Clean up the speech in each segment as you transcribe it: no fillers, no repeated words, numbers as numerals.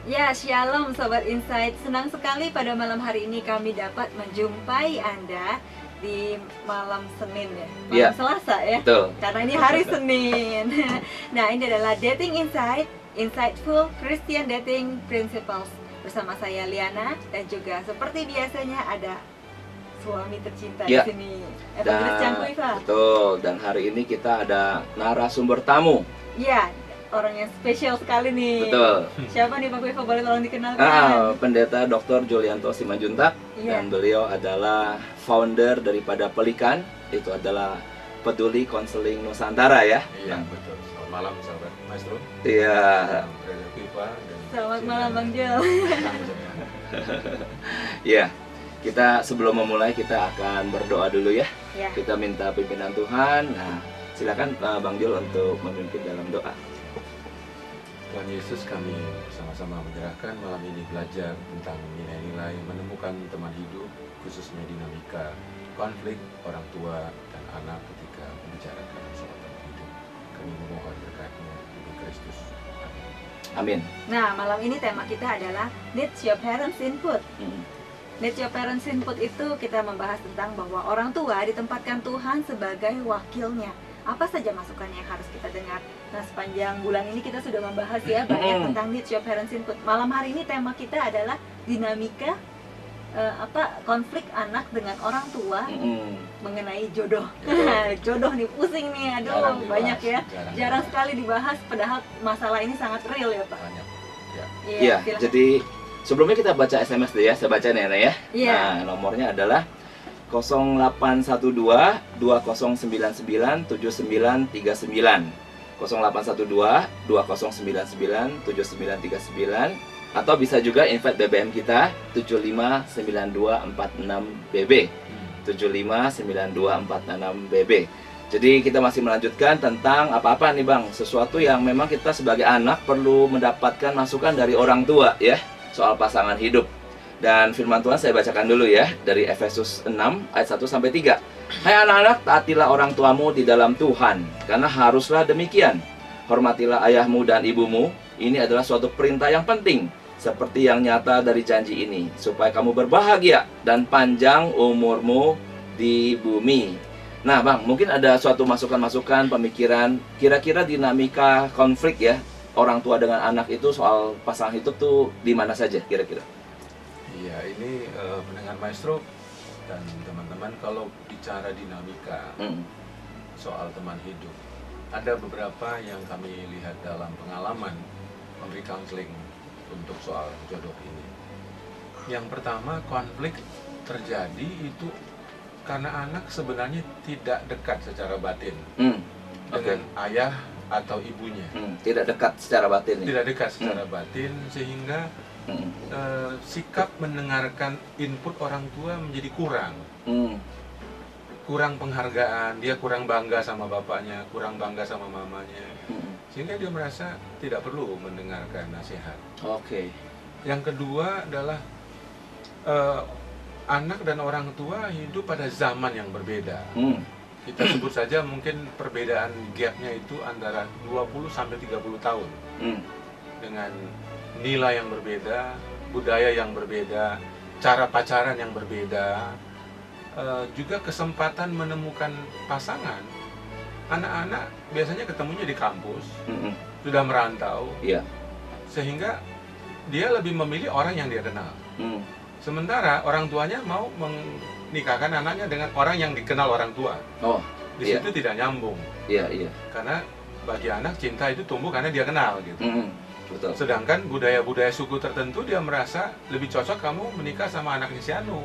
Ya, Shalom Sobat Insight. Senang sekali pada malam hari ini kami dapat menjumpai Anda di malam Senin ya, malam Selasa ya. Betul. Karena ini hari Senin. Nah, ini adalah Dating Insight, Insightful Christian Dating Principles. Bersama saya Liana dan juga seperti biasanya ada suami tercinta di sini, Evangelis Cangkuiva. Betul, dan hari ini kita ada narasumber tamu. Iya, orang yang spesial sekali nih. Betul. Siapa nih Pak Kuiva, boleh tolong dikenalkan? Pendeta Dr. Julianto Simanjuntak. Dan beliau adalah founder daripada Pelikan. Itu adalah Peduli Konseling Nusantara ya. Iya, betul. Selamat malam sahabat Maestro. Iya. Selamat malam Bang Jul. Iya. Kita sebelum memulai kita akan berdoa dulu ya. Kita minta pimpinan Tuhan. Nah, silakan Bang Jul untuk memimpin dalam doa. Tuhan Yesus, kami bersama-sama menyerahkan malam ini belajar tentang nilai-nilai menemukan teman hidup, khususnya dinamika konflik orang tua dan anak ketika membicarakan soal teman hidup. Kami memohon berkat-Mu di Kristus. Amin. Nah, malam ini tema kita adalah Needs Your Parents Input. Needs Your Parents Input itu kita membahas tentang bahwa orang tua ditempatkan Tuhan sebagai wakilnya. Apa saja masukan yang harus kita dengar? Nah, sepanjang bulan ini kita sudah membahas ya banyak tentang Needs Your Parents Input. Malam hari ini tema kita adalah dinamika konflik anak dengan orang tua mengenai jodoh. Jodoh nih pusing nih, aduh banyak ya. Jarang sekali dibahas, padahal masalah ini sangat real ya Pak. Banyak. Iya, jadi sebelumnya kita baca SMS deh ya, saya baca nih ya. Nah, nomornya adalah 0812 2099 7939, 0812 2099 7939, atau bisa juga invite BBM kita 759246BB, 759246BB. Jadi kita masih melanjutkan tentang apa-apa nih Bang, sesuatu yang memang kita sebagai anak perlu mendapatkan masukan dari orang tua ya, soal pasangan hidup. Dan firman Tuhan saya bacakan dulu ya, dari Efesus 6 ayat 1-3. Hai anak-anak, taatilah orang tuamu di dalam Tuhan, karena haruslah demikian. Hormatilah ayahmu dan ibumu, ini adalah suatu perintah yang penting, seperti yang nyata dari janji ini, supaya kamu berbahagia dan panjang umurmu di bumi. Nah Bang, mungkin ada suatu masukan-masukan, pemikiran, kira-kira dinamika konflik ya, orang tua dengan anak itu soal pasangan hidup tuh di mana saja kira-kira? Iya, ini pendengar Maestro dan teman-teman, kalau bicara dinamika soal teman hidup, ada beberapa yang kami lihat dalam pengalaman memberi counseling untuk soal jodoh ini. Yang pertama, konflik terjadi itu karena anak sebenarnya tidak dekat secara batin dengan ayah atau ibunya. Tidak dekat secara batin. Tidak dekat secara batin, sehingga sikap mendengarkan input orang tua menjadi kurang. Kurang penghargaan, dia kurang bangga sama bapaknya, kurang bangga sama mamanya, sehingga dia merasa tidak perlu mendengarkan nasihat. Yang kedua adalah anak dan orang tua hidup pada zaman yang berbeda. Kita sebut saja mungkin perbedaan gapnya itu antara 20-30 tahun, dengan nilai yang berbeda, budaya yang berbeda, cara pacaran yang berbeda, juga kesempatan menemukan pasangan. Anak-anak biasanya ketemunya di kampus, sudah merantau, sehingga dia lebih memilih orang yang dia kenal. Sementara orang tuanya mau menikahkan anaknya dengan orang yang dikenal orang tua. Di situ tidak nyambung. Karena bagi anak cinta itu tumbuh karena dia kenal gitu. Betul. Sedangkan budaya-budaya suku tertentu dia merasa lebih cocok kamu menikah sama anaknya si Anu.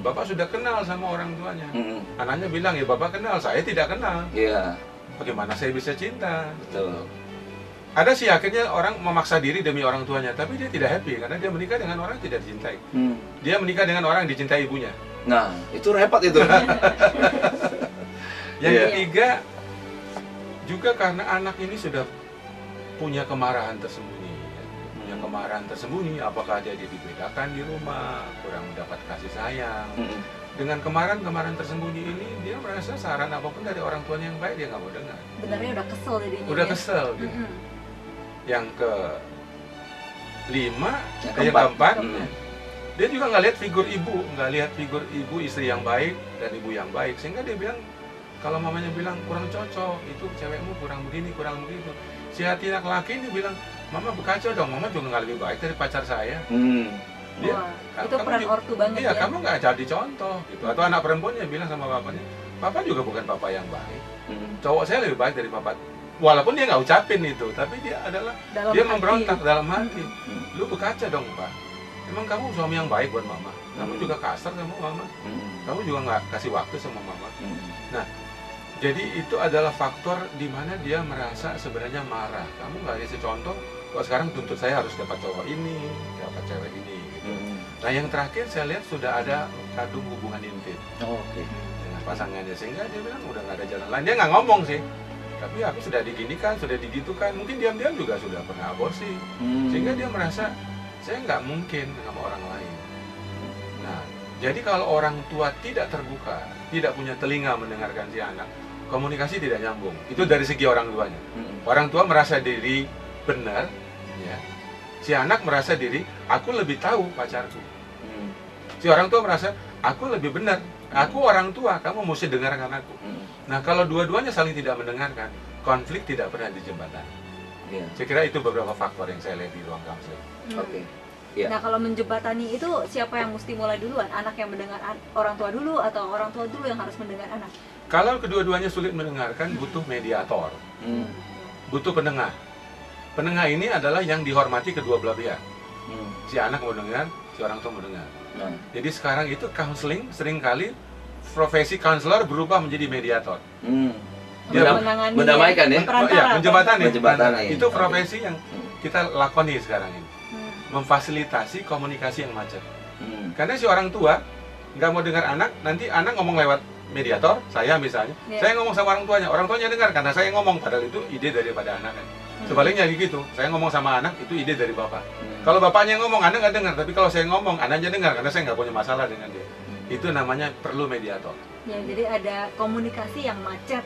Bapak sudah kenal sama orang tuanya. Anaknya bilang, ya Bapak kenal, saya tidak kenal. Bagaimana saya bisa cinta? Betul. Ada sih akhirnya orang memaksa diri demi orang tuanya, tapi dia tidak happy karena dia menikah dengan orang yang tidak dicintai. Dia menikah dengan orang yang dicintai ibunya. Nah, itu repot itu. Yang ketiga, juga karena anak ini sudah punya kemarahan tersembunyi. Punya kemarahan tersembunyi, apakah dia dibedakan di rumah, kurang mendapat kasih sayang. Dengan kemarahan-kemarahan tersembunyi ini, dia merasa saran apapun dari orang tuanya yang baik dia nggak mau dengar. Sebenarnya udah kesel jadinya. Udah kesel gitu. Yang yang keempat, dia juga nggak lihat figur ibu, istri yang baik dan ibu yang baik, sehingga dia bilang kalau mamanya bilang kurang cocok, itu cewekmu kurang begini, kurang begitu. Si hati anak laki ini bilang, mama berkaca dong, mama juga nggak lebih baik dari pacar saya. Dia, itu peran ortu banget ya. Kamu nggak jadi contoh gitu. Atau anak perempuannya bilang sama bapaknya, papa juga bukan papa yang baik. Cowok saya lebih baik dari papa. Walaupun dia nggak ucapin itu, tapi dia memberontak dalam hati. Lu berkaca dong pak. Emang kamu suami yang baik buat mama. Kamu juga kasar sama mama. Kamu juga nggak kasih waktu sama mama. Nah, jadi itu adalah faktor di mana dia merasa sebenarnya marah. Kamu nggak kasih contoh. Kok sekarang tuntut saya harus dapat cowok ini, dapat cewek ini. Gitu. Nah, yang terakhir saya lihat sudah ada kadung hubungan intim dengan pasangannya, sehingga dia bilang udah nggak ada jalan lain. Dia nggak ngomong sih. Tapi aku sudah diginikan, sudah digitukan, mungkin diam-diam juga sudah pernah aborsi, sehingga dia merasa saya nggak mungkin sama orang lain. Nah, jadi kalau orang tua tidak terbuka, tidak punya telinga mendengarkan si anak, komunikasi tidak nyambung. Itu dari segi orang tuanya. Orang tua merasa diri benar, ya. Si anak merasa diri, aku lebih tahu pacarku. Si orang tua merasa, aku lebih benar. Aku orang tua, kamu mesti dengarkan aku. Nah, kalau dua-duanya saling tidak mendengarkan, konflik tidak pernah dijembatani. Saya kira itu beberapa faktor yang saya lihat di ruang konseling. Nah, kalau menjembatani itu siapa yang mesti mulai duluan? Anak yang mendengar orang tua dulu atau orang tua dulu yang harus mendengar anak? Kalau kedua-duanya sulit mendengarkan, butuh mediator, butuh penengah. Penengah ini adalah yang dihormati kedua belah pihak. Si anak mau dengar, si orang tua mau dengar. Jadi sekarang itu counseling seringkali profesi counselor berubah menjadi mediator. Dia mendamaikan ya? Menjembatani. Itu profesi yang kita lakoni sekarang ini. Memfasilitasi komunikasi yang macet. Karena si orang tua nggak mau dengar anak, nanti anak ngomong lewat mediator, saya misalnya, saya ngomong sama orang tuanya dengar karena saya ngomong, padahal itu ide daripada anak kan. Sebaliknya gitu, saya ngomong sama anak, itu ide dari bapak. Kalau bapaknya ngomong, anak nggak dengar, tapi kalau saya ngomong, anaknya dengar karena saya nggak punya masalah dengan dia. Itu namanya perlu mediator. Ya, jadi ada komunikasi yang macet,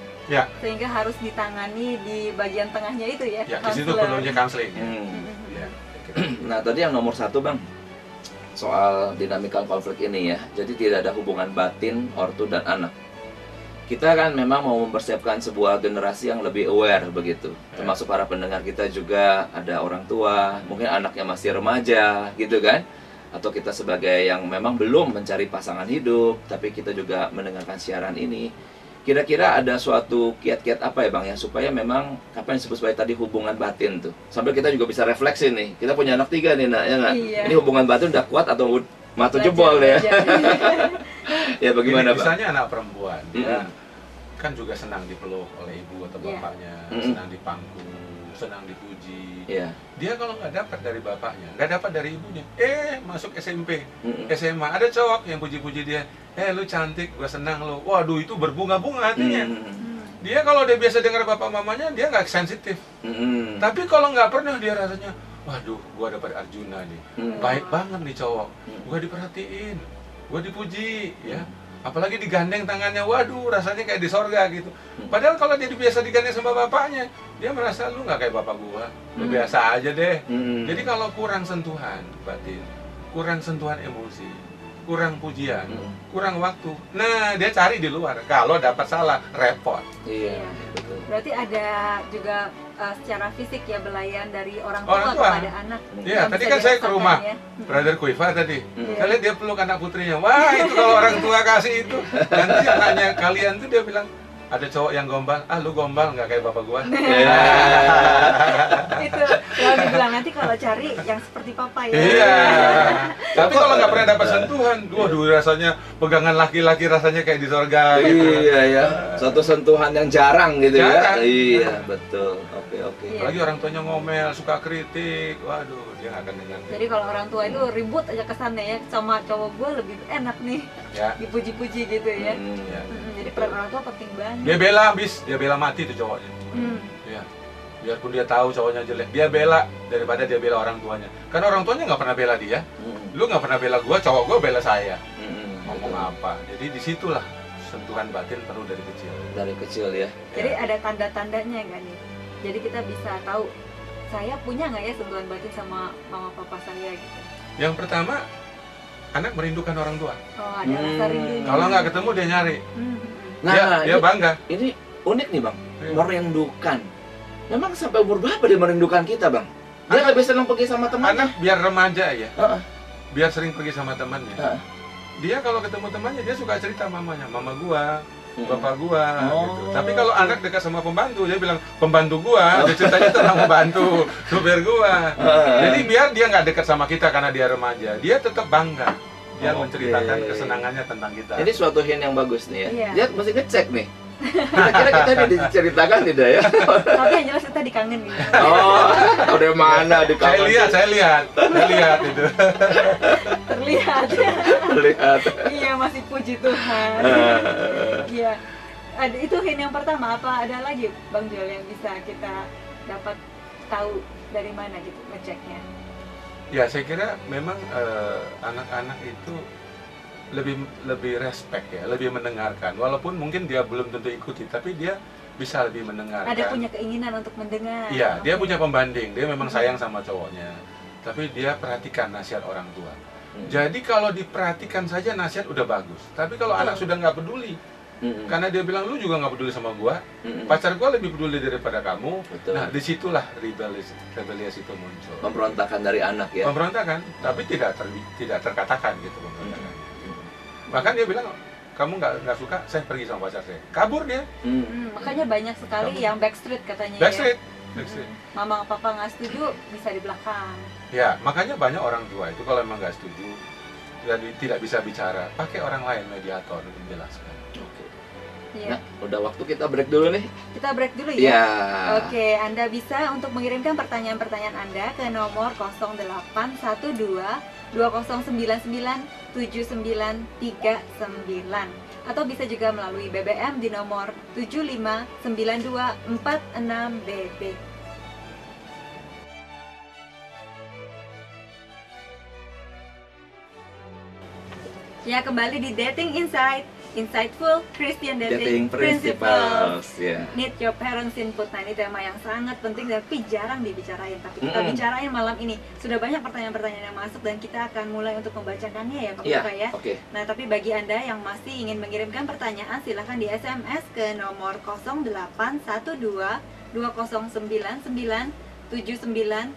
sehingga harus ditangani di bagian tengahnya itu ya. Ya, di situ perlunya counseling. Nah, tadi yang nomor 1 bang, soal dinamikal konflik ini ya. Jadi tidak ada hubungan batin ortu dan anak. Kita kan memang mau mempersiapkan sebuah generasi yang lebih aware begitu. Termasuk para pendengar kita juga ada orang tua, mungkin anaknya masih remaja gitu kan. Atau kita sebagai yang memang belum mencari pasangan hidup, tapi kita juga mendengarkan siaran ini. Kira-kira ada suatu kiat-kiat apa ya bang ya, supaya memang apa yang disebut sebagai tadi hubungan batin tuh, sambil kita juga bisa refleksi nih, kita punya anak 3 nih nak, ya nggak? Ini hubungan batin udah kuat atau mata jebol ya? Ya bagaimana bang? Misalnya anak perempuan, dia kan juga senang dipeluk oleh ibu atau bapaknya, senang dipangku, senang dipuji. Dia kalau nggak dapat dari bapaknya, nggak dapat dari ibunya, masuk SMP, SMA, ada cowok yang puji-puji dia, lu cantik, gue senang lo. Waduh, itu berbunga-bunga hatinya. Dia kalau dia biasa dengar bapak mamanya, dia nggak sensitif. Tapi kalau nggak pernah, dia rasanya, waduh, gue dapat Arjuna nih, baik banget nih cowok, gue diperhatiin, gue dipuji, ya. Apalagi digandeng tangannya, waduh, rasanya kayak di sorga gitu. Padahal kalau dia biasa digandeng sama bapaknya, dia merasa lu nggak kayak bapak gua, lu biasa aja deh. Jadi kalau kurang sentuhan batin, kurang sentuhan emosi, kurang pujian, kurang waktu, nah dia cari di luar. Kalau dapat salah, repot. Iya, betul. Berarti ada juga secara fisik ya, belayan dari orang tua kepada anak. Iya, tadi kan saya ke rumah brother Kuiva tadi. Saya lihat dia peluk anak putrinya. Wah, itu kalau orang tua kasih itu, nanti anaknya kalian tuh dia bilang, ada cowok yang gombal, lu gombal nggak kayak bapak gua. Itu kalau dibilang nanti kalau cari yang seperti papa ya. Iya. Tapi kalau nggak pernah dapat sentuhan, waduh, rasanya pegangan laki-laki rasanya kayak di surga gitu. Iya ya, suatu sentuhan yang jarang gitu ya. Iya, betul. Oke. Apalagi orang tuanya ngomel, suka kritik, waduh, dia nggak akan dengar. Jadi kalau orang tua itu ribut aja kesannya ya, sama cowok gue lebih enak nih, dipuji-puji gitu ya. Jadi peran orang tua penting banget. Dia bela mati tuh cowoknya. Ya. Biarpun dia tahu cowoknya jelek, dia bela daripada dia bela orang tuanya. Karena orang tuanya nggak pernah bela dia. Lu nggak pernah bela gua, cowok gua bela saya. Ngomong apa? Jadi disitulah sentuhan batin perlu dari kecil. Dari kecil ya. Jadi ada tanda-tandanya nggak nih? Jadi kita bisa tahu saya punya nggak ya sentuhan batin sama mama papa saya gitu? Yang pertama, anak merindukan orang tua. Oh, ada rasa rindu. Kalau nggak ketemu dia nyari. Nah, dia bangga. Ini unik nih Bang, merindukan. Memang sampai umur berapa dia merindukan kita Bang? Dia nggak bisa senang pergi sama temannya. Anak biar remaja ya, biar sering pergi sama temannya. Dia kalau ketemu temannya dia suka cerita mamanya, mama gua, bapak gua, gitu. Tapi kalau anak dekat sama pembantu, dia bilang pembantu gua, dia ceritanya tentang pembantu, supir gua. Jadi biar dia nggak dekat sama kita karena dia remaja, dia tetap bangga. Dia menceritakan kesenangannya tentang kita. Ini suatu hint yang bagus nih ya. Iya. Dia mesti ngecek nih. Kira-kira kita diceritakan tidak ya? Tapi yang jelas kita dikangen gitu. Oh, udah mana di kamar? Saya lihat itu. Terlihat. Lihat. Iya, masih puji Tuhan. Iya. Itu hint yang pertama. Apa ada lagi Bang Joel yang bisa kita dapat tahu dari mana gitu ngeceknya? Ya, saya kira memang anak-anak itu lebih respect ya, lebih mendengarkan. Walaupun mungkin dia belum tentu ikuti, tapi dia bisa lebih mendengarkan. Ada punya keinginan untuk mendengar. Iya, dia punya pembanding. Dia memang sayang sama cowoknya, tapi dia perhatikan nasihat orang tua. Jadi kalau diperhatikan saja nasihat udah bagus. Tapi kalau anak sudah nggak peduli, karena dia bilang lu juga nggak peduli sama gua, pacar gua lebih peduli daripada kamu. Betul. Nah, disitulah rebellious itu muncul. Pemberontakan dari anak ya. Pemberontakan, tapi tidak terkatakan gitu pemberontakan. Bahkan dia bilang, kamu nggak suka, saya pergi sama pacar saya. Kabur dia. Makanya banyak sekali yang backstreet katanya. Backstreet. Mama papa nggak setuju bisa di belakang. Ya, makanya banyak orang tua itu kalau memang nggak setuju dan tidak bisa bicara, pakai orang lain mediator untuk menjelaskan. Iya. Nah, udah waktu kita break dulu nih. Kita break dulu ya. Iya. Oke, Anda bisa untuk mengirimkan pertanyaan-pertanyaan Anda ke nomor 0812 2099 7939 atau bisa juga melalui BBM di nomor 759246BB. Ya, kembali di Dating Insight, Insightful Christian Dating Principles. Need your parents input. Nah, ini tema yang sangat penting tapi jarang dibicarain. Tapi kita bicarain malam ini. Sudah banyak pertanyaan-pertanyaan yang masuk dan kita akan mulai untuk membacakannya ya, Pak Buka ya. Nah, tapi bagi Anda yang masih ingin mengirimkan pertanyaan, silahkan di SMS ke nomor 0812 2099 7939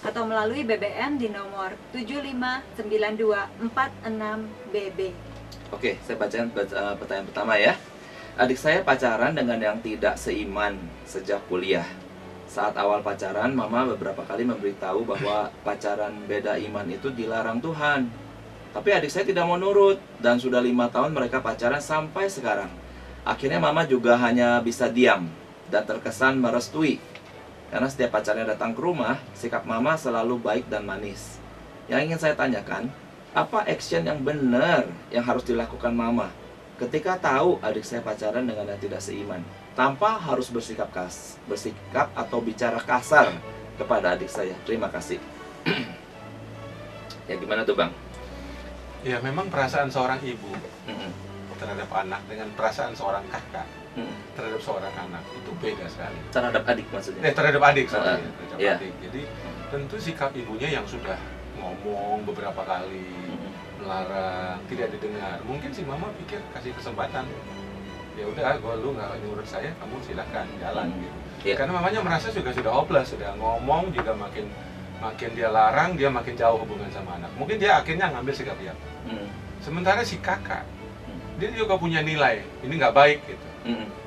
atau melalui BBM di nomor 759246BB. Oke, saya bacakan pertanyaan pertama ya. Adik saya pacaran dengan yang tidak seiman sejak kuliah. Saat awal pacaran, mama beberapa kali memberitahu bahwa pacaran beda iman itu dilarang Tuhan. Tapi adik saya tidak mau nurut dan sudah 5 tahun mereka pacaran sampai sekarang. Akhirnya mama juga hanya bisa diam dan terkesan merestui. Karena setiap pacarnya datang ke rumah, sikap mama selalu baik dan manis. Yang ingin saya tanyakan, apa action yang benar yang harus dilakukan mama ketika tahu adik saya pacaran dengan yang tidak seiman, tanpa harus bersikap atau bicara kasar kepada adik saya? Terima kasih. Ya, gimana tuh Bang? Ya, memang perasaan seorang ibu terhadap anak dengan perasaan seorang kakak terhadap seorang anak itu beda sekali. Terhadap adik maksudnya? Terhadap adik, sorry. Yeah. Adik. Jadi tentu sikap ibunya yang sudah ngomong beberapa kali, melarang, tidak didengar. Mungkin si mama pikir kasih kesempatan. Ya udah, kalau lu nggak nurut saya, kamu silahkan jalan gitu. Yeah. Karena mamanya merasa sudah hopeless, sudah ngomong juga makin dia larang, dia makin jauh hubungan sama anak. Mungkin dia akhirnya ngambil sikap dia. Sementara si kakak, dia juga punya nilai, ini nggak baik gitu.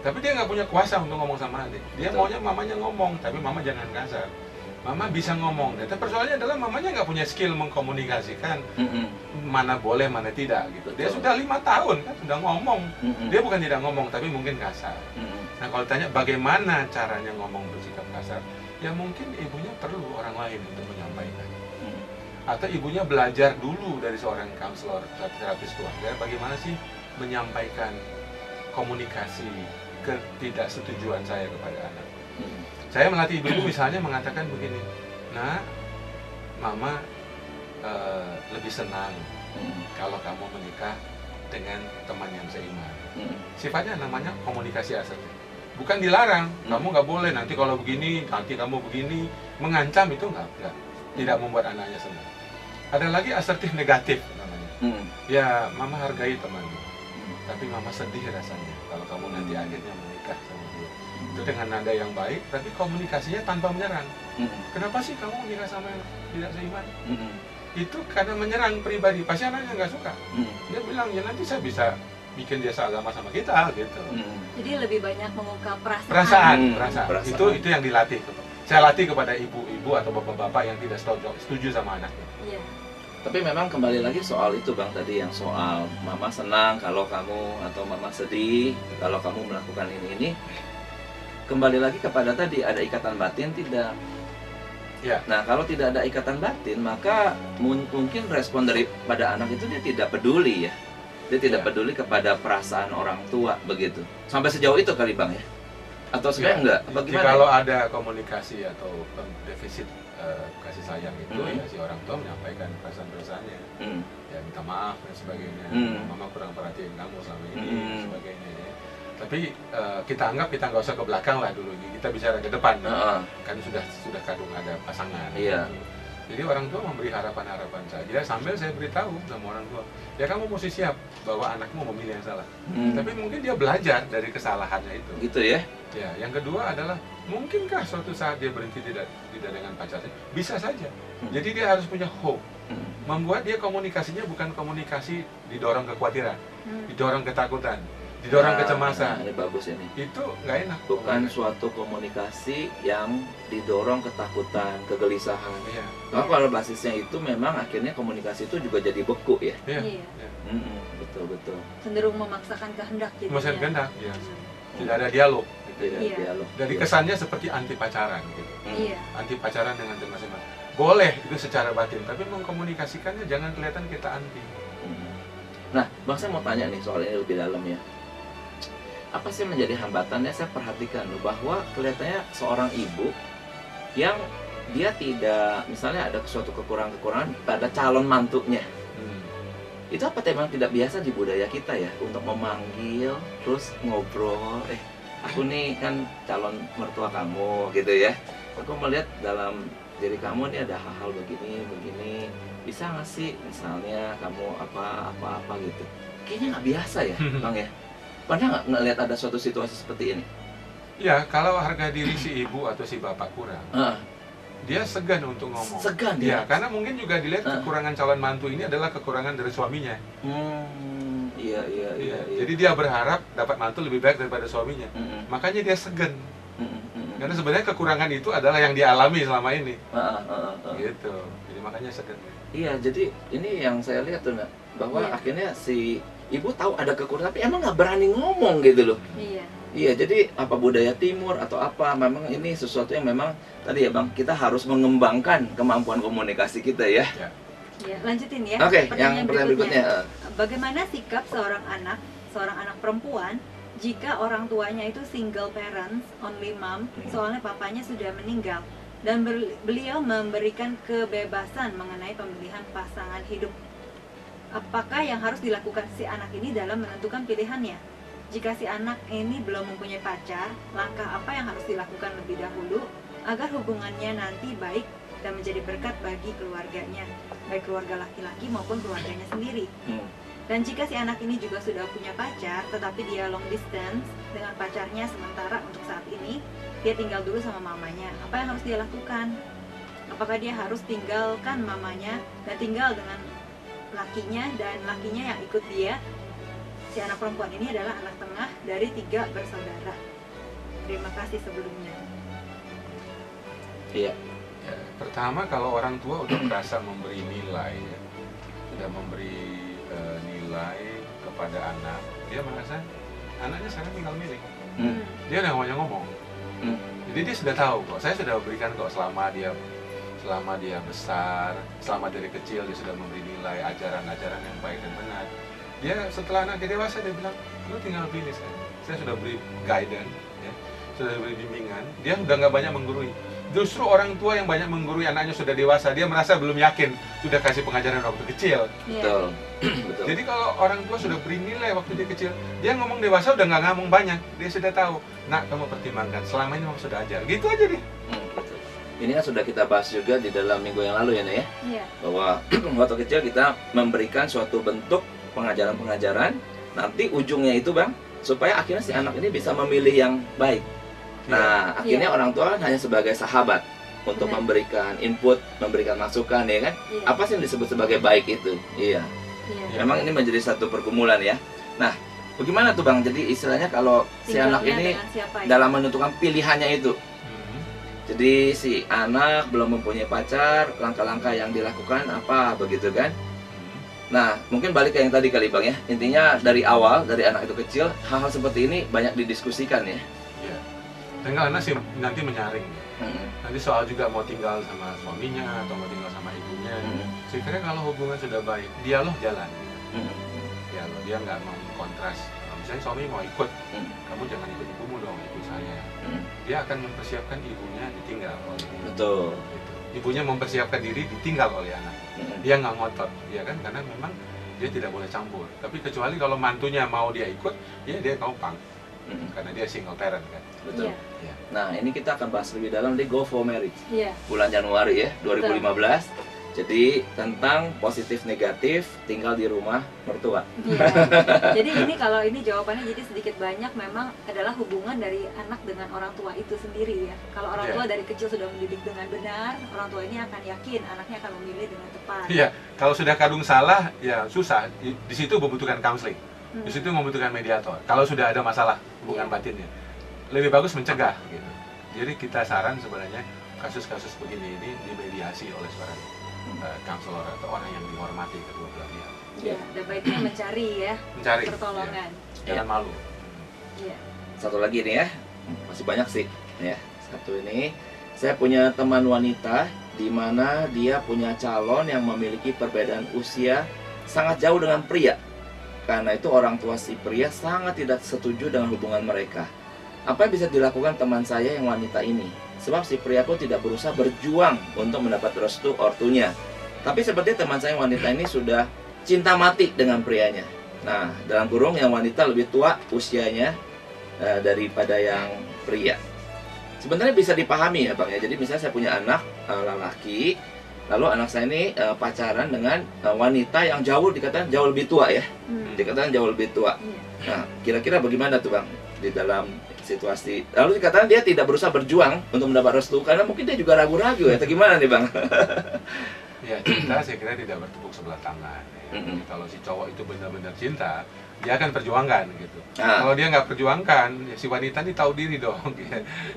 Tapi dia nggak punya kuasa untuk ngomong sama adik. Dia maunya mamanya ngomong, tapi mama jangan kasar. Mama bisa ngomong, tapi persoalannya adalah mamanya nggak punya skill mengkomunikasikan mana boleh, mana tidak gitu. Dia sudah 5 tahun kan, sudah ngomong. Dia bukan tidak ngomong, tapi mungkin kasar. Nah, kalau ditanya bagaimana caranya ngomong bersikap kasar, ya mungkin ibunya perlu orang lain untuk menyampaikan. Atau ibunya belajar dulu dari seorang counselor, terapis keluarga, bagaimana sih menyampaikan komunikasi ketidaksetujuan saya kepada anak. Saya melatih ibu misalnya mengatakan begini, nah, mama lebih senang kalau kamu menikah dengan teman yang seiman. Sifatnya namanya komunikasi asertif. bukan dilarang, kamu nggak boleh, nanti kalau begini, nanti kamu begini, mengancam itu nggak, tidak membuat anaknya senang. Ada lagi asertif negatif namanya. Ya, mama hargai temanmu, tapi mama sedih rasanya kalau kamu nanti akhirnya menikah sama dia. Itu dengan nada yang baik, tapi komunikasinya tanpa menyerang. Kenapa sih kamu nikah sama yang tidak seiman? Itu karena menyerang pribadi, pasti anaknya nggak suka. Dia bilang, ya nanti saya bisa bikin dia seagama sama kita gitu. Jadi lebih banyak mengungkap perasaan. Itu yang dilatih. Saya latih kepada ibu-ibu atau bapak-bapak yang tidak setuju sama anaknya. Iya. Tapi memang kembali lagi soal itu Bang tadi, yang soal mama senang kalau kamu, atau mama sedih kalau kamu melakukan ini. Kembali lagi kepada tadi, ada ikatan batin tidak? Ya. Nah, kalau tidak ada ikatan batin, maka mungkin respon daripada anak itu dia tidak peduli ya. Dia tidak peduli kepada perasaan orang tua begitu. Sampai sejauh itu kali Bang ya? Atau sebenarnya enggak? Bagaimana? Kalau ada komunikasi atau defisit kasih sayang itu, ya si orang tua menyampaikan perasaan-perasaannya. Ya minta maaf dan sebagainya. Mama kurang perhatiin kamu selama ini dan sebagainya ya. Tapi kita anggap kita nggak usah ke belakang lah dulu, kita bicara ke depan. Kan sudah kadung ada pasangan. Iya. Gitu. Jadi orang tua memberi harapan-harapan saja sambil saya beritahu sama orang tua, ya kamu mesti siap bahwa anakmu memilih yang salah. Tapi mungkin dia belajar dari kesalahannya itu. Gitu ya? Ya, yang kedua adalah mungkinkah suatu saat dia berhenti tidak dengan pacarnya? Bisa saja. Jadi dia harus punya hope. Membuat dia komunikasinya bukan komunikasi didorong kekhawatiran, didorong ketakutan, didorang kecemasan. Ini bagus ini. Itu nggak enak. Bukan suatu komunikasi yang didorong ketakutan, kegelisahan. Iya. Nah, kalau basisnya itu memang akhirnya komunikasi itu juga jadi beku ya. Iya. Betul. Cenderung memaksakan kehendak gitu. Memaksakan kehendak, ya. Tidak ada dialog. Tidak ada dialog. Dari kesannya seperti anti pacaran gitu. Iya. Anti pacaran dengan teman-teman. Boleh itu secara batin, tapi mengkomunikasikannya jangan kelihatan kita anti. Nah, Bang, saya mau tanya nih soal ini lebih dalam ya. Apa sih menjadi hambatannya? Saya perhatikan loh bahwa kelihatannya seorang ibu yang dia tidak, misalnya ada suatu kekurangan pada calon mantunya. Itu apa memang tidak biasa di budaya kita ya, untuk memanggil terus ngobrol, aku nih kan calon mertua kamu gitu ya, aku melihat dalam diri kamu nih ada hal-hal begini, bisa nggak sih misalnya kamu apa gitu. Kayaknya nggak biasa ya Bang ya. Pernah nggak ngelihat ada suatu situasi seperti ini? Ya, kalau harga diri si ibu atau si bapak kurang, dia segan untuk ngomong. Segan ya? Karena mungkin juga dilihat kekurangan calon mantu ini adalah kekurangan dari suaminya. Iya. Jadi dia berharap dapat mantu lebih baik daripada suaminya. Makanya dia segan. Karena sebenarnya kekurangan itu adalah yang dialami selama ini. Gitu. Jadi makanya segan. Iya, jadi ini yang saya lihat tuh, bahwa akhirnya si ibu tahu ada kekurangan tapi emang nggak berani ngomong gitu loh. Iya, jadi apa budaya timur atau apa, memang ini sesuatu yang memang tadi ya Bang, kita harus mengembangkan kemampuan komunikasi kita ya. Ya, lanjutin ya. Oke, yang pertanyaan berikutnya. Bagaimana sikap seorang anak perempuan jika orang tuanya itu single parents, only mom, soalnya papanya sudah meninggal dan beliau memberikan kebebasan mengenai pemilihan pasangan hidup. Apakah yang harus dilakukan si anak ini dalam menentukan pilihannya? Jika si anak ini belum mempunyai pacar, langkah apa yang harus dilakukan lebih dahulu agar hubungannya nanti baik dan menjadi berkat bagi keluarganya, baik keluarga laki-laki maupun keluarganya sendiri. Dan jika si anak ini juga sudah punya pacar, tetapi dia long distance dengan pacarnya sementara untuk saat ini, dia tinggal dulu sama mamanya, apa yang harus dia lakukan? Apakah dia harus tinggalkan mamanya dan tinggal dengan lakinya, dan lakinya yang ikut dia? Si anak perempuan ini adalah anak tengah dari 3 bersaudara. Terima kasih sebelumnya. Iya. Ya, pertama kalau orang tua udah merasa memberi nilai, ya, sudah memberi nilai kepada anak, dia merasa anaknya sekarang tinggal milih. Dia udah banyak ngomong. Jadi dia sudah tahu kok, saya sudah berikan kok selama dia besar, selama dari kecil dia sudah memberi nilai ajaran-ajaran yang baik dan benar. Dia setelah anaknya dewasa dia bilang, lu tinggal pilih saya sudah beri guidance, ya, sudah beri bimbingan. Dia udah nggak banyak menggurui. Justru orang tua yang banyak menggurui anaknya sudah dewasa, dia merasa belum yakin, sudah kasih pengajaran waktu kecil. Betul. Betul. Jadi kalau orang tua sudah beri nilai waktu dia kecil, dia ngomong dewasa udah nggak ngomong banyak, dia sudah tahu. Nak, kamu pertimbangkan, selama ini memang sudah ajar, gitu aja deh. Betul. Ini kan sudah kita bahas juga di dalam minggu yang lalu ya, Nek, ya. Iya. Bahwa waktu kecil kita memberikan suatu bentuk pengajaran-pengajaran, nanti ujungnya itu Bang, supaya akhirnya si anak ini bisa memilih yang baik. Nah, akhirnya orang tua hanya sebagai sahabat untuk memberikan input, memberikan masukan, ya kan? Apa sih yang disebut sebagai baik itu? Iya. Memang ini menjadi satu pergumulan ya. Nah, bagaimana tuh Bang? Jadi istilahnya kalau si anak ini dalam menentukan pilihannya itu. Jadi si anak belum mempunyai pacar, langkah-langkah yang dilakukan apa begitu kan? Nah, mungkin balik ke yang tadi kali Bang ya. Intinya dari awal, dari anak itu kecil, hal-hal seperti ini banyak didiskusikan ya. Tinggal anak sih nanti menyaring. Nanti soal juga mau tinggal sama suaminya atau mau tinggal sama ibunya. Saya kira kalau hubungan sudah baik, dialog jalan. Dialog, dia nggak mau kontras. Misalnya suami mau ikut, kamu jangan ikut ibumu dong, ikut saya. Dia akan mempersiapkan ibunya ditinggal oleh ibunya. Betul. Ibunya mempersiapkan diri ditinggal oleh anak. Dia nggak ngotot, ya kan? Karena memang dia tidak boleh campur. Tapi kecuali kalau mantunya mau dia ikut, ya dia numpang. Karena dia single parent kan. Betul. Nah, ini kita akan bahas lebih dalam di Go for Marriage. Iya. Bulan Januari ya, 2015. Jadi tentang positif negatif tinggal di rumah mertua. Iya. Jadi ini kalau ini jawabannya jadi sedikit banyak memang adalah hubungan dari anak dengan orang tua itu sendiri ya. Kalau orang tua dari kecil sudah mendidik dengan benar, orang tua ini akan yakin anaknya akan memilih dengan tepat. Iya, kalau sudah kadung salah ya susah. Di situ membutuhkan counseling. Di situ membutuhkan mediator. Kalau sudah ada masalah hubungan batinnya, lebih bagus mencegah gitu. Jadi kita saran sebenarnya kasus-kasus begini ini dimediasi oleh seorang konselor atau orang yang dihormati kedua belah pihak. Iya, dan baiknya mencari pertolongan. Jangan malu. Iya. Satu lagi nih ya, masih banyak sih ya. Satu ini, saya punya teman wanita di mana dia punya calon yang memiliki perbedaan usia sangat jauh dengan pria. Karena itu orang tua si pria sangat tidak setuju dengan hubungan mereka. Apa yang bisa dilakukan teman saya yang wanita ini? Sebab si pria pun tidak berusaha berjuang untuk mendapat restu ortunya. Tapi seperti teman saya yang wanita ini sudah cinta mati dengan prianya. Nah, dalam kurung yang wanita lebih tua usianya daripada yang pria. Sebenarnya bisa dipahami ya Bang ya. Jadi misalnya saya punya anak lelaki, lalu anak saya ini pacaran dengan wanita yang dikatakan jauh lebih tua ya. Dikatakan jauh lebih tua. Nah, kira-kira bagaimana tuh Bang di dalam situasi? Lalu dikatakan dia tidak berusaha berjuang untuk mendapat restu karena mungkin dia juga ragu-ragu ya. Atau gimana nih Bang? Ya, cinta saya kira tidak bertepuk sebelah tangan. Ya. Kalau si cowok itu benar-benar cinta, dia akan perjuangkan gitu. Kalau dia nggak perjuangkan, ya si wanita ini tahu diri dong.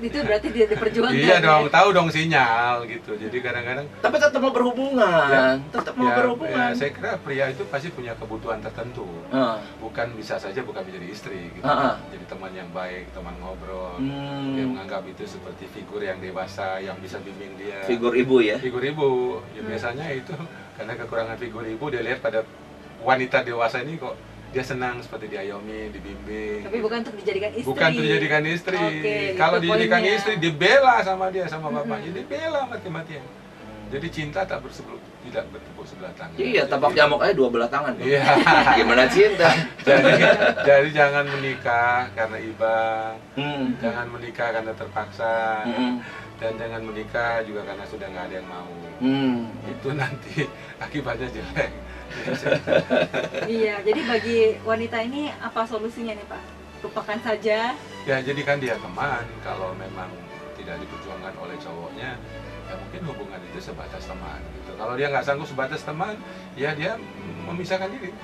Itu berarti dia diperjuangkan. Iya dong, tahu dong sinyal gitu. Jadi kadang-kadang. Tapi tetap mau berhubungan, tetap mau berhubungan. Ya, saya kira pria itu pasti punya kebutuhan tertentu. Bukan bisa saja bukan menjadi istri. Gitu. Jadi teman yang baik, teman ngobrol. Dia menganggap itu seperti figur yang dewasa yang bisa bimbing dia. Figur ibu ya. Figur ibu. Ya biasanya itu karena kekurangan figur ibu dia lihat pada wanita dewasa ini kok. Dia senang seperti diayomi, dibimbing. Tapi bukan untuk dijadikan istri. Bukan untuk dijadikan istri. Kalau gitu dijadikan istri, dibela sama dia, sama bapaknya. Dibela mati-matian. Jadi cinta tidak bertepuk sebelah tangan. Iya, tapak jamuk aja dua belah tangan. Iya. Gimana cinta? Jadi jangan menikah karena iba. Jangan menikah karena terpaksa. Dan jangan menikah juga karena sudah nggak ada yang mau. Itu nanti akibatnya jelek. Iya, jadi bagi wanita ini apa solusinya nih Pak? Lupakan saja. Ya, jadikan dia teman. Kalau memang tidak diperjuangkan oleh cowoknya, ya mungkin hubungan itu sebatas teman. Gitu. Kalau dia nggak sanggup sebatas teman, ya dia memisahkan diri.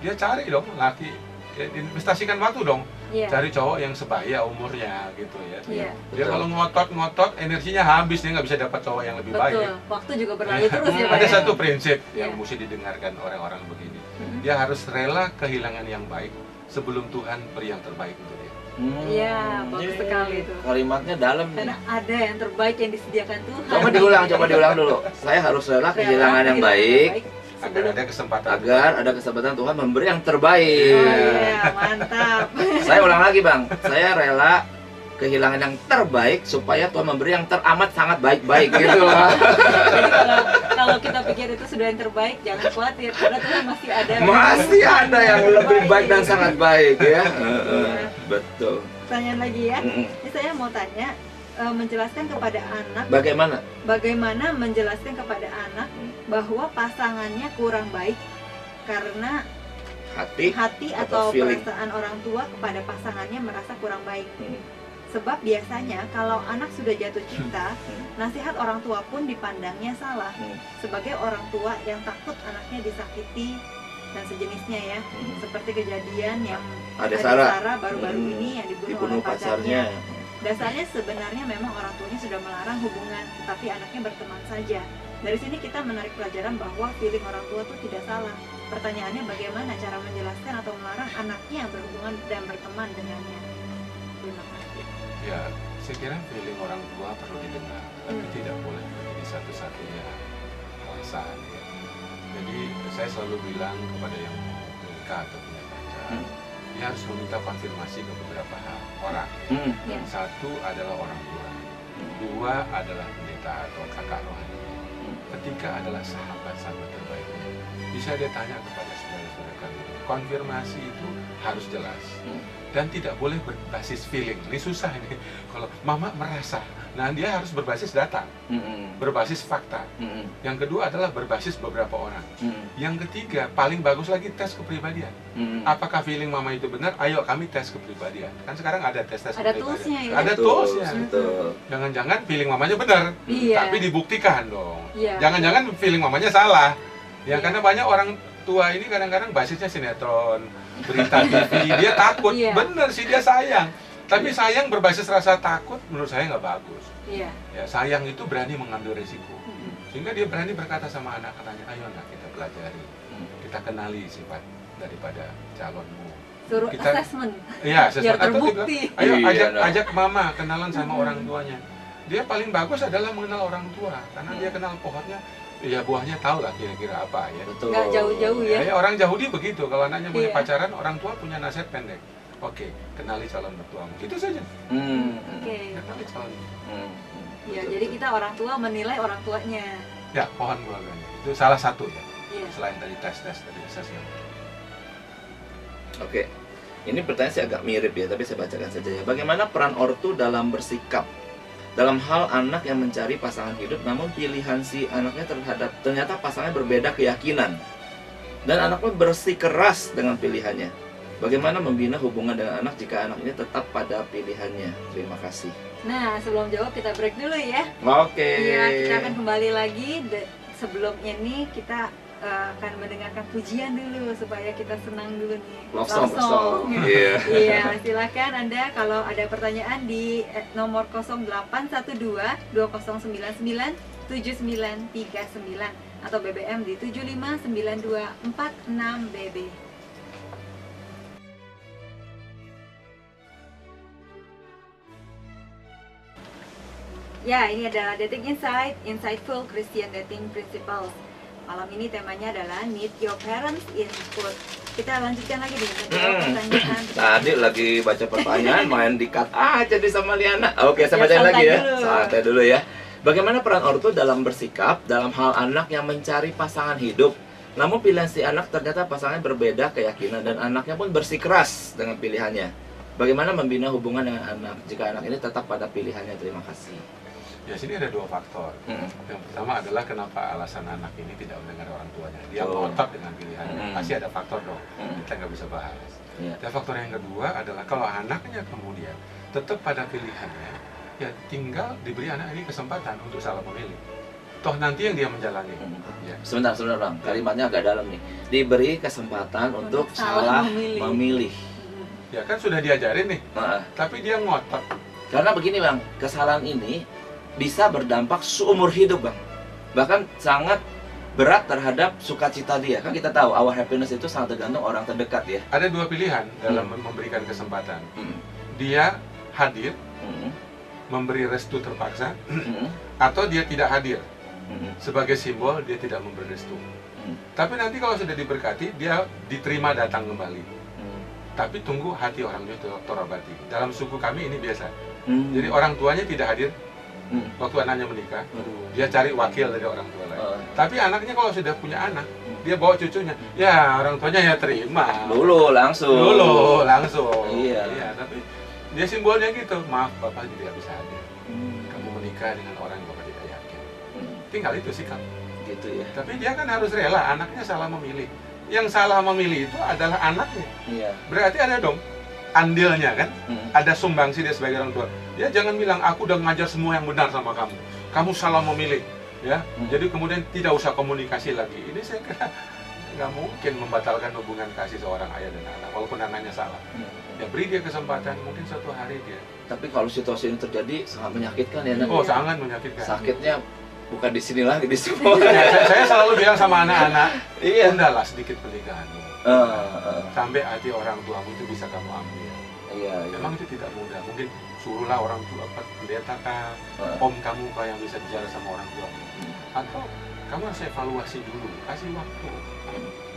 Dia cari dong laki, ya, investasikan waktu dong. Cari cowok yang sebaya umurnya gitu ya. Dia kalau ngotot, energinya habis, dia nggak bisa dapat cowok yang lebih baik. Waktu juga berlalu terus ya Pak. Ada satu prinsip yang mesti didengarkan orang-orang begini. Dia harus rela kehilangan yang baik sebelum Tuhan beri yang terbaik untuk dia. Iya, bagus sekali itu. Kalimatnya dalam. Karena ada yang terbaik yang disediakan Tuhan. Coba diulang dulu. Saya harus rela kehilangan yang baik. Agar ada kesempatan Tuhan memberi yang terbaik. Oh iya, mantap. Saya ulang lagi Bang, saya rela kehilangan yang terbaik supaya Tuhan memberi yang teramat sangat baik-baik gitu loh. Jadi kalau kita pikir itu sudah yang terbaik, jangan khawatir karena Tuhan masih ada. Masih ada yang lebih baik dan sangat baik ya. Betul. Pertanyaan lagi ya. Ini saya mau tanya, menjelaskan kepada anak. Bagaimana menjelaskan kepada anak bahwa pasangannya kurang baik karena hati atau perasaan orang tua kepada pasangannya merasa kurang baik. Sebab biasanya kalau anak sudah jatuh cinta, nasihat orang tua pun dipandangnya salah. Sebagai orang tua yang takut anaknya disakiti dan sejenisnya ya. Seperti kejadian yang ada Sarah baru-baru ini yang dibunuh oleh pacarnya. Dasarnya sebenarnya memang orang tuanya sudah melarang hubungan, tapi anaknya berteman saja. Dari sini kita menarik pelajaran bahwa feeling orang tua itu tidak salah. Pertanyaannya bagaimana cara menjelaskan atau melarang anaknya berhubungan dan berteman dengannya. Terima kasih. Ya, saya kira feeling orang tua perlu didengar, tapi tidak boleh menjadi satu-satunya alasan. Ya. Jadi saya selalu bilang kepada yang mau menikah atau punya pacar, dia harus meminta konfirmasi ke beberapa orang. Yang satu adalah orang tua, dua adalah pendeta atau kakak rohani, ketiga adalah sahabat-sahabat terbaiknya. Bisa dia tanya kepada saudara-saudara kami. Konfirmasi itu harus jelas dan tidak boleh berbasis feeling. Ini susah ini. Kalau mama merasa, nah dia harus berbasis data, berbasis fakta. Yang kedua adalah berbasis beberapa orang. Yang ketiga, paling bagus lagi tes kepribadian. Apakah feeling mama itu benar? Ayo kami tes kepribadian. Kan sekarang ada tes kepribadian. Toolsnya, ya? Ada toolsnya. Jangan-jangan feeling mamanya benar, tapi dibuktikan dong. Jangan-jangan feeling mamanya salah. Ya karena banyak orang tua ini kadang-kadang basisnya sinetron, berita TV, dia takut. Bener sih, dia sayang. Tapi sayang berbasis rasa takut menurut saya nggak bagus. Ya, sayang itu berani mengambil risiko. Sehingga dia berani berkata sama anak-anaknya, ayo nak kita pelajari, kita kenali sifat daripada calonmu. Suruh kita assessment. Iya, assessment. Atau juga, ayo ajak mama kenalan sama orang tuanya. Dia paling bagus adalah mengenal orang tua, karena dia kenal pohonnya. Ya buahnya tahu lah kira-kira apa ya. Betul. Nggak jauh-jauh ya. Orang Yahudi begitu, kalau anaknya punya pacaran, orang tua punya nasihat pendek. Oke, kenali calon mertuamu. Itu saja. Kenali calon. Ya, jadi kita orang tua menilai orang tuanya. Ya, pohon keluarganya. Itu salah satu ya. Selain dari tes-tes dari assessment. Oke. Ini pertanyaan sih agak mirip ya, tapi saya bacakan saja ya. Bagaimana peran ortu dalam bersikap dalam hal anak yang mencari pasangan hidup, namun pilihan si anaknya ternyata pasangannya berbeda keyakinan dan anak pun bersikeras dengan pilihannya. Bagaimana membina hubungan dengan anak jika anak ini tetap pada pilihannya? Terima kasih. Nah, sebelum jawab kita break dulu ya. Oke. Iya, kita akan kembali lagi. Sebelum ini kita akan mendengarkan pujian dulu supaya kita senang dulu nih. Love song. Iya, silakan Anda kalau ada pertanyaan di nomor 0812 2099 7939 atau BBM di 759246 BB. Ya, ini adalah Dating Insight, Insightful Christian Dating Principles. Malam ini temanya adalah Need Your Parents Input. Kita lanjutkan lagi dengan pertanyaan. Tadi lagi baca pertanyaan, main di-cut aja di sama Liana. Oke, saya bacain lagi ya. Santai dulu ya. Bagaimana peran ortu dalam bersikap dalam hal anak yang mencari pasangan hidup, namun pilihan si anak ternyata pasangannya berbeda keyakinan dan anaknya pun bersikeras dengan pilihannya. Bagaimana membina hubungan dengan anak jika anak ini tetap pada pilihannya? Terima kasih. Ya, sini ada dua faktor. Yang pertama adalah kenapa alasan anak ini tidak mendengar orang tuanya. Dia ngotot dengan pilihannya. Pasti ada faktor dong. Kita nggak bisa bahas. Dan faktor yang kedua adalah kalau anaknya kemudian tetap pada pilihannya, ya tinggal diberi anak ini kesempatan untuk salah memilih. Toh nanti yang dia menjalani. Sebentar Bang, kalimatnya agak dalam nih. Diberi kesempatan untuk salah memilih. Ya kan sudah diajarin nih, tapi dia ngotot. Karena begini Bang, kesalahan ini bisa berdampak seumur hidup Bang. Bahkan sangat berat terhadap sukacita dia. Kan kita tahu our happiness itu sangat tergantung orang terdekat ya. Ada dua pilihan dalam memberikan kesempatan. Dia hadir, memberi restu terpaksa, atau dia tidak hadir. Sebagai simbol dia tidak memberi restu. Tapi nanti kalau sudah diberkati, dia diterima datang kembali. Tapi tunggu hati orangnya terobati. Dalam suku kami ini biasa. Jadi orang tuanya tidak hadir waktu anaknya menikah. Dia cari wakil dari orang tua lain. Tapi anaknya kalau sudah punya anak, dia bawa cucunya. Ya orang tuanya ya terima. Dulu langsung. Iya. Tapi dia simbolnya gitu. Maaf bapak tidak bisa hadir. Kamu menikah dengan orang yang bapak tidak yakin. Tinggal itu sikap. Gitu ya. Tapi dia kan harus rela. Anaknya salah memilih. Yang salah memilih itu adalah anaknya. Iya. Berarti ada dong andilnya kan, ada sumbangsi dia sebagai orang tua. Dia jangan bilang aku udah ngajar semua yang benar sama kamu, kamu salah memilih, ya. Jadi kemudian tidak usah komunikasi lagi. Ini saya kira nggak mungkin membatalkan hubungan kasih seorang ayah dan anak, walaupun anaknya salah. Ya beri dia kesempatan, mungkin suatu hari dia. Tapi kalau situasi ini terjadi sangat menyakitkan ya, Nak. Oh sangat menyakitkan. Sakitnya bukan di sini lagi, di semua. Saya selalu bilang sama anak-anak, tundahlah sedikit pernikahanmu. Sampai hati orang tuamu itu bisa kamu ambil. Iya. Memang itu tidak mudah. Mungkin suruhlah orang tua, pendeta kah, om kamu kah yang bisa bicara sama orang tuamu. Atau kamu harus evaluasi dulu, kasih waktu.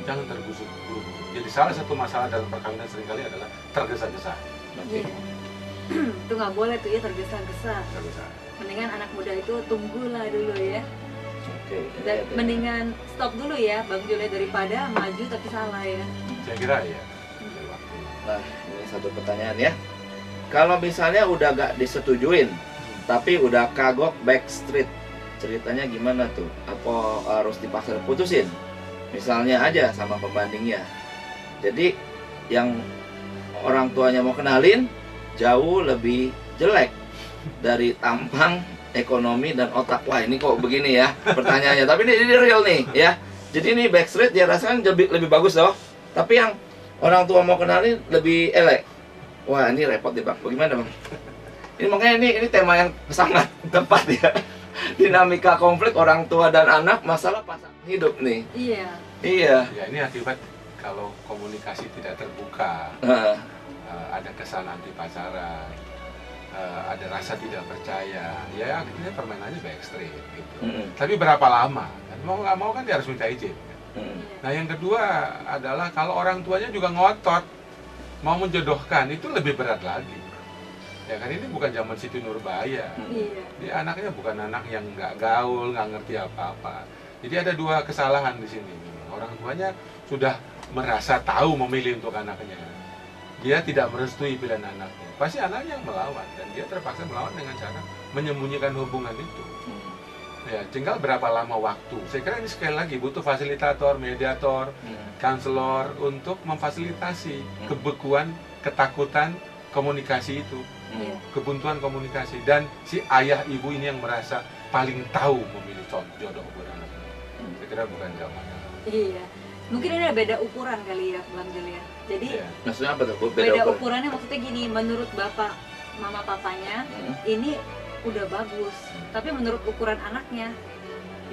Jangan tergusur-gusur. Jadi salah satu masalah dalam perkawinan seringkali adalah tergesa-gesa. Iya. Itu nggak boleh tuh ya, tergesa-gesa. Mendingan anak muda itu tunggulah dulu ya. Dan mendingan stop dulu ya Bang Jule, daripada maju tapi salah ya. Saya kira ya. Nah, ini satu pertanyaan ya. Kalau misalnya udah gak disetujuin, tapi udah kagok backstreet, ceritanya gimana tuh? Apa harus dipaksa putusin? Misalnya aja sama pembandingnya. Jadi yang orang tuanya mau kenalin jauh lebih jelek dari tampang, ekonomi, dan otak. Wah ini kok begini ya pertanyaannya. Tapi ini real nih ya. Jadi ini backstreet dia rasakan lebih bagus loh. Tapi yang orang tua mau kenalin lebih elek. Wah ini repot deh Bang. Bagaimana Bang? Ini makanya ini tema yang sangat tepat ya. Dinamika konflik orang tua dan anak, masalah pasangan hidup nih. Iya. Iya. Ya ini akibat kalau komunikasi tidak terbuka. Ada kesan anti pacaran. Ada rasa tidak percaya, ya akhirnya permainannya backstreet gitu. Tapi berapa lama? Kan mau nggak mau kan dia harus minta izin. Nah yang kedua adalah kalau orang tuanya juga ngotot mau menjodohkan, itu lebih berat lagi. Ya kan ini bukan zaman Siti Nurbaya. Dia anaknya bukan anak yang nggak gaul, nggak ngerti apa-apa. Jadi ada dua kesalahan di sini. Orang tuanya sudah merasa tahu memilih untuk anaknya. Dia tidak merestui pilihan anaknya. Pasti anaknya yang melawan, dan dia terpaksa melawan dengan cara menyembunyikan hubungan itu. Ya, tinggal berapa lama waktu. Saya kira ini sekali lagi butuh fasilitator, mediator, konselor untuk memfasilitasi kebekuan, ketakutan komunikasi itu, kebuntuan komunikasi. Dan si ayah ibu ini yang merasa paling tahu memilih jodoh buat anaknya. Saya kira bukan zamannya. Iya. Mungkin ini ada beda ukuran kali ya, Bang Julia. Jadi maksudnya apa tuh? Beda ukurannya maksudnya gini, menurut bapak, mama papanya ini udah bagus, tapi menurut ukuran anaknya,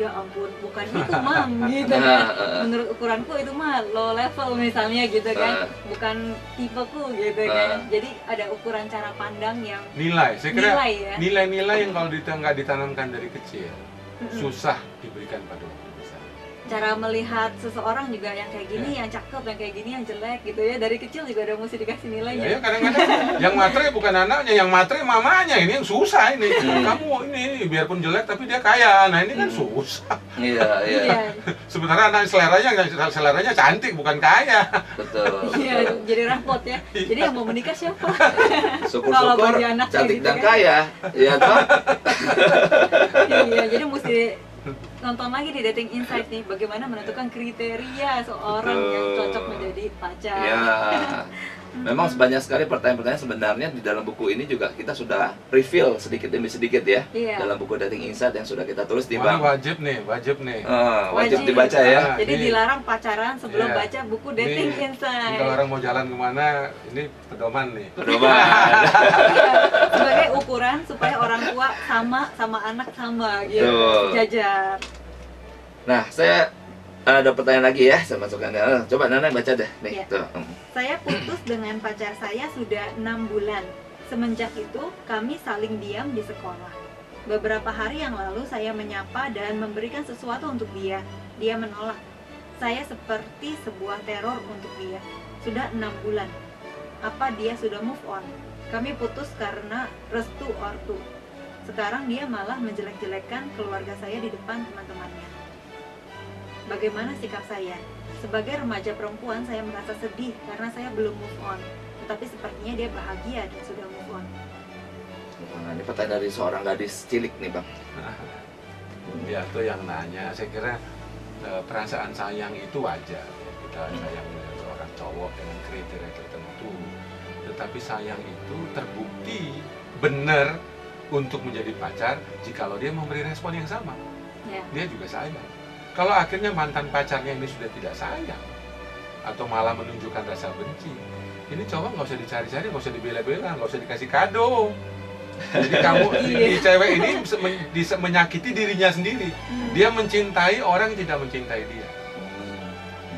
ya ampun, bukan itu mam, gitu kan. Menurut ukuranku itu mah low level misalnya gitu kan, bukan tipeku gitu kan. Jadi ada ukuran cara pandang yang nilai. Saya kira ya? nilai-nilai yang kalau nggak ditanamkan dari kecil susah diberikan pada waktu besar. Cara melihat seseorang juga yang kayak gini, yang cakep, yang kayak gini, yang jelek gitu ya. Dari kecil juga udah mesti dikasih nilainya. Ya kadang-kadang yang matre bukan anaknya, yang matre mamanya. Ini yang susah ini. Kamu ini biarpun jelek tapi dia kaya. Nah ini kan susah. Iya. Sementara anak seleranya cantik bukan kaya. Betul. Iya, jadi rapot ya. Jadi yang mau menikah siapa? Syukur-syukur cantik dan kaya. Iya toh? Iya, jadi mesti nonton lagi di Dating Insight nih, bagaimana menentukan kriteria seorang yang cocok menjadi pacar. Ya, memang banyak sekali pertanyaan-pertanyaan sebenarnya di dalam buku ini juga kita sudah reveal sedikit demi sedikit ya. Dalam buku Dating Insight yang sudah kita tulis di Bang. Wajib nih. Wajib dibaca ya. Jadi dilarang pacaran sebelum baca buku Dating Insight. Kalau orang mau jalan kemana, ini pedoman nih. Sebagai ukuran supaya orang tua sama anak sama gitu. Jajar. Nah, saya ada pertanyaan lagi ya, saya masukkan. Coba Nana baca deh nih. Tuh. Saya putus dengan pacar saya sudah 6 bulan. Semenjak itu kami saling diam di sekolah. Beberapa hari yang lalu saya menyapa dan memberikan sesuatu untuk dia. Dia menolak. Saya seperti sebuah teror untuk dia. Sudah 6 bulan. apa dia sudah move on. Kami putus karena restu ortu. Sekarang dia malah menjelek-jelekkan keluarga saya di depan teman-temannya. Bagaimana sikap saya? Sebagai remaja perempuan, saya merasa sedih karena saya belum move on. Tetapi sepertinya dia bahagia dan sudah move on. Nah, ini pertanyaan dari seorang gadis cilik nih Bang. Dia tuh yang nanya, saya kira perasaan sayang itu wajar. Kita sayang dengan seorang cowok dengan kriteria tertentu. Tetapi sayang itu terbukti benar untuk menjadi pacar jikalau dia memberi respon yang sama. Dia juga sayang. Kalau akhirnya mantan pacarnya ini sudah tidak sayang atau malah menunjukkan rasa benci, ini cowok nggak usah dicari-cari, nggak usah dibela-bela, nggak usah dikasih kado. Jadi kamu di cewek ini menyakiti dirinya sendiri. Dia mencintai orang yang tidak mencintai dia.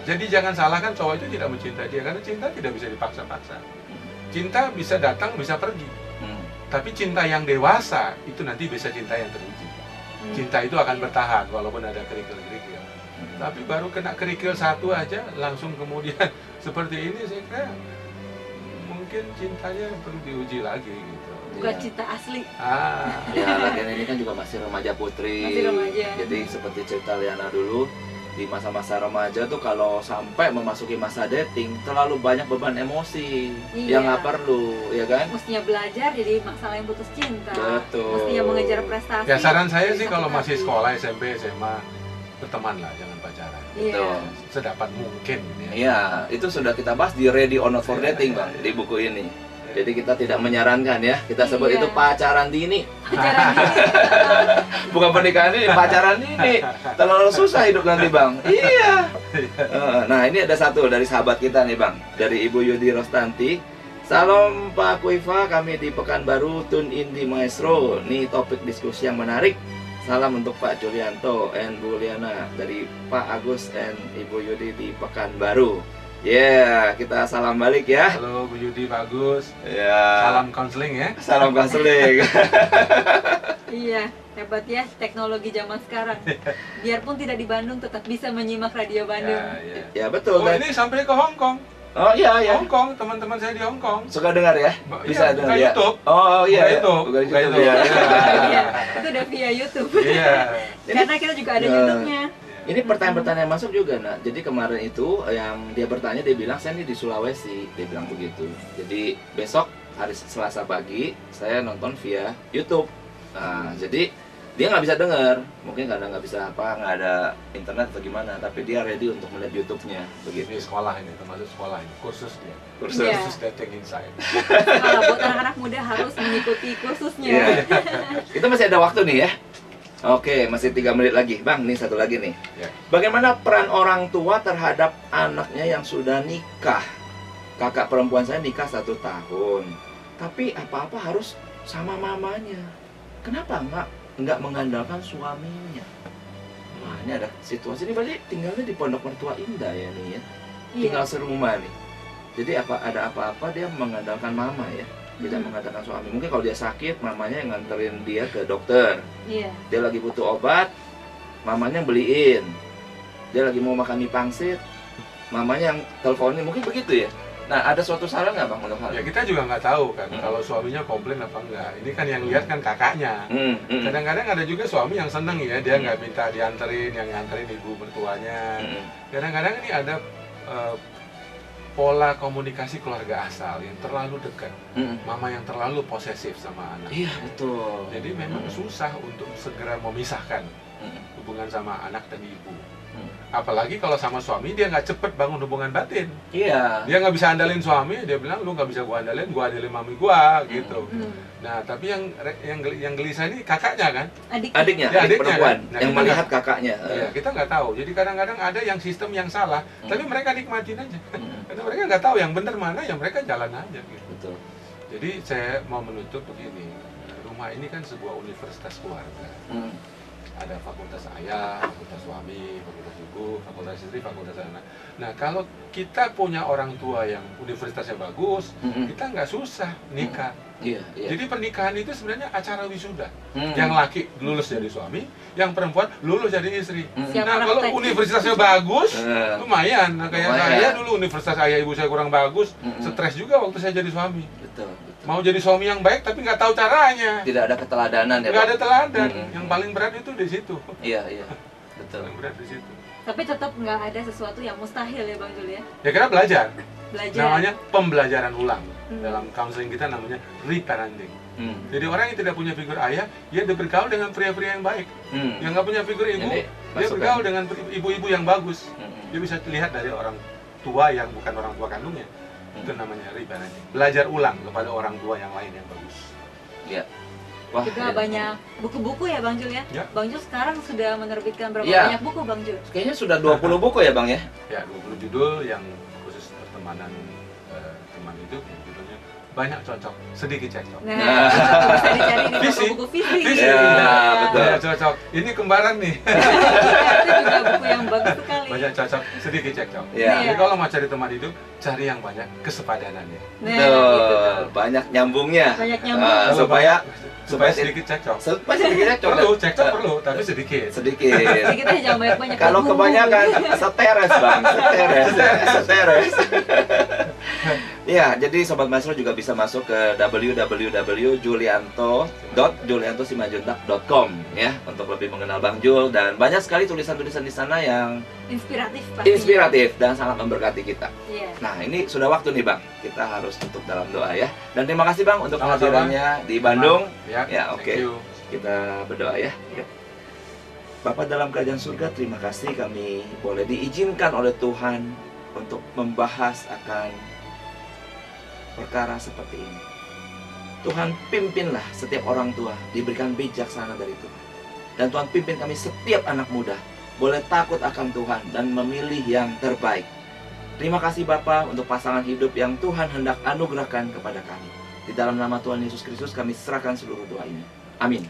Jadi jangan salahkan cowok itu tidak mencintai dia, karena cinta tidak bisa dipaksa-paksa. Cinta bisa datang, bisa pergi. Tapi cinta yang dewasa itu nanti bisa cinta yang teruji. Cinta itu akan bertahan walaupun ada kerikil-kerikil. Tapi baru kena kerikil satu aja langsung kemudian seperti ini, saya kira mungkin cintanya perlu diuji lagi gitu. Bukan cinta asli. Ya, lagian ini kan juga masih remaja putri. Masih remaja. Jadi seperti cerita Liana dulu, di masa-masa remaja tuh kalau sampai memasuki masa dating terlalu banyak beban emosi yang nggak perlu, ya kan? Mestinya belajar jadi masalah yang putus cinta. Betul. Mestinya mengejar prestasi. Ya saran saya sih kalau masih sekolah SMP SMA berteman lah, jangan pacaran. Betul. Sedapat mungkin. Iya, itu sudah kita bahas di Ready or Not for Dating Bang, di buku ini. Jadi kita tidak menyarankan ya, kita sebut itu pacaran dini. Pacaran dini. Bukan pernikahan ini, pacaran dini. Terlalu susah hidup nanti Bang. Iya. Nah ini ada satu dari sahabat kita nih Bang, dari Ibu Yudi Rostanti. Salam Pak Kuiva, kami di Pekanbaru, tune in di Maestro. Nih topik diskusi yang menarik. Salam untuk Pak Julianto and Bu Liana dari Pak Agus and Ibu Yudi di Pekanbaru. Kita salam balik ya. Halo Bu Yudi, Pak Agus. Salam konseling ya. Salam konseling. Iya, hebat ya teknologi zaman sekarang. Biarpun tidak di Bandung tetap bisa menyimak Radio Bandung. Ya betul. Oh, ini sampai ke Hong Kong. Oh iya. Hong Kong, teman-teman saya di Hong Kong. Suka dengar ya? Bisa dengar ya. YouTube. Oh iya. Bukan YouTube. Itu udah via YouTube. Iya. Karena kita juga ada YouTube-nya. Ini pertanyaan-pertanyaan masuk juga, nak. Jadi kemarin itu yang dia bertanya, dia bilang saya ini di Sulawesi, dia bilang begitu. Jadi besok hari Selasa pagi saya nonton via YouTube. Nah, jadi dia nggak bisa dengar, mungkin karena nggak bisa nggak ada internet atau gimana. Tapi dia ready untuk melihat YouTube-nya, begitu. Ini sekolah ini, termasuk sekolah ini, kursus dia. Kursus dating insight. Kalau buat anak-anak muda harus mengikuti kursusnya. Itu masih ada waktu nih ya. Oke, masih 3 menit lagi. Bang, nih satu lagi nih. Bagaimana peran orang tua terhadap anaknya yang sudah nikah? Kakak perempuan saya nikah 1 tahun. Tapi apa-apa harus sama mamanya. Kenapa nggak mengandalkan suaminya? Wah, ini ada situasi ini, berarti tinggalnya di Pondok Mertua Indah ya nih ya. Tinggal serumah nih. Jadi ada apa-apa dia mengandalkan mama ya. Tidak mengatakan suami. Mungkin kalau dia sakit, mamanya yang nganterin dia ke dokter. Dia lagi butuh obat, mamanya beliin. Dia lagi mau makan mie pangsit, mamanya yang teleponin. Mungkin begitu ya. Nah, ada suatu saran nggak Bang untuk hal ya? Kita juga nggak tahu kan kalau suaminya komplain apa enggak. Ini kan yang lihat kan kakaknya. Kadang-kadang ada juga suami yang seneng ya, dia nggak minta dianterin, yang nganterin ibu mertuanya. Kadang-kadang ini ada pola komunikasi keluarga asal yang terlalu dekat, mama yang terlalu posesif sama anak. Iya betul. Jadi memang susah untuk segera memisahkan hubungan sama anak dan ibu. Apalagi kalau sama suami dia nggak cepet bangun hubungan batin. Iya. Dia nggak bisa andalin suami, dia bilang lu nggak bisa gua andalin mami gua gitu. Nah tapi yang gelisah ini kakaknya kan? Adiknya, adik perempuan kan? yang melihat kakaknya. Iya, kita nggak tahu. Jadi kadang-kadang ada yang sistem yang salah, tapi mereka nikmatin aja. Karena mereka nggak tahu yang benar mana, yang mereka jalan aja gitu. Betul. Jadi saya mau menutup begini, rumah ini kan sebuah universitas keluarga. ada fakultas ayah, fakultas suami, fakultas ibu, fakultas istri, fakultas anak. Nah, kalau kita punya orang tua yang universitasnya bagus, kita nggak susah nikah. Jadi pernikahan itu sebenarnya acara wisuda. Yang laki lulus jadi suami, yang perempuan lulus jadi istri. Nah, kalau universitasnya bagus, lumayan. Nah, kayak saya dulu universitas ayah ibu saya kurang bagus, stres juga waktu saya jadi suami. Betul. Mau jadi suami yang baik tapi nggak tahu caranya. Tidak ada keteladanan ya. Nggak ada teladan. Yang paling berat itu di situ. Iya. Betul. Paling berat di situ. Tapi tetap nggak ada sesuatu yang mustahil ya Bang Jul ya? Ya karena belajar. Belajar. Namanya pembelajaran ulang. Dalam counseling kita namanya reparenting. Jadi orang yang tidak punya figur ayah, dia bergaul dengan pria-pria yang baik. Yang nggak punya figur ibu, dia bergaul dengan ibu-ibu yang bagus. Dia bisa lihat dari orang tua yang bukan orang tua kandungnya. Itu namanya reparenting. Belajar ulang kepada orang tua yang lain yang bagus. Iya. Wah, juga banyak buku-buku ya Bang Jul ya? Bang Jul sekarang sudah menerbitkan berapa banyak buku Bang Jul? Kayaknya sudah 20 buku ya Bang ya? Ya, 20 judul yang khusus pertemanan teman itu, judulnya banyak cocok, sedikit cekcok. Nah, bisa dicari di buku-buku visi. Ya, betul. Banyak cocok. Ini kembaran nih. Itu juga buku yang bagus sekali. Banyak cocok, sedikit cekcok. Ya. Jadi kalau mau cari teman hidup, cari yang banyak kesepadanannya. Betul. Banyak nyambungnya. Banyak nyambung. Supaya sedikit cekcok. Supaya sedikit cekcok. Perlu, cekcok perlu, tapi sedikit. Sedikit. Sedikit aja jangan banyak-banyak. Kalau kebanyakan seteres Bang, seteres. Ya, jadi Sobat Maestro juga bisa masuk ke www.julianto.juliantosimanjuntak.com ya untuk lebih mengenal Bang Jul, dan banyak sekali tulisan-tulisan di sana yang inspiratif dan sangat memberkati kita. Nah, ini sudah waktu nih Bang, kita harus tutup dalam doa ya. Dan terima kasih Bang untuk kehadirannya di Bandung. Ya, oke. Kita berdoa ya. Bapak dalam kerajaan surga, terima kasih kami boleh diizinkan oleh Tuhan untuk membahas akan perkara seperti ini. Tuhan, pimpinlah setiap orang tua diberikan bijaksana dari Tuhan. Dan Tuhan pimpin kami setiap anak muda boleh takut akan Tuhan dan memilih yang terbaik. Terima kasih Bapa untuk pasangan hidup yang Tuhan hendak anugerahkan kepada kami. Di dalam nama Tuhan Yesus Kristus kami serahkan seluruh doa ini. Amin.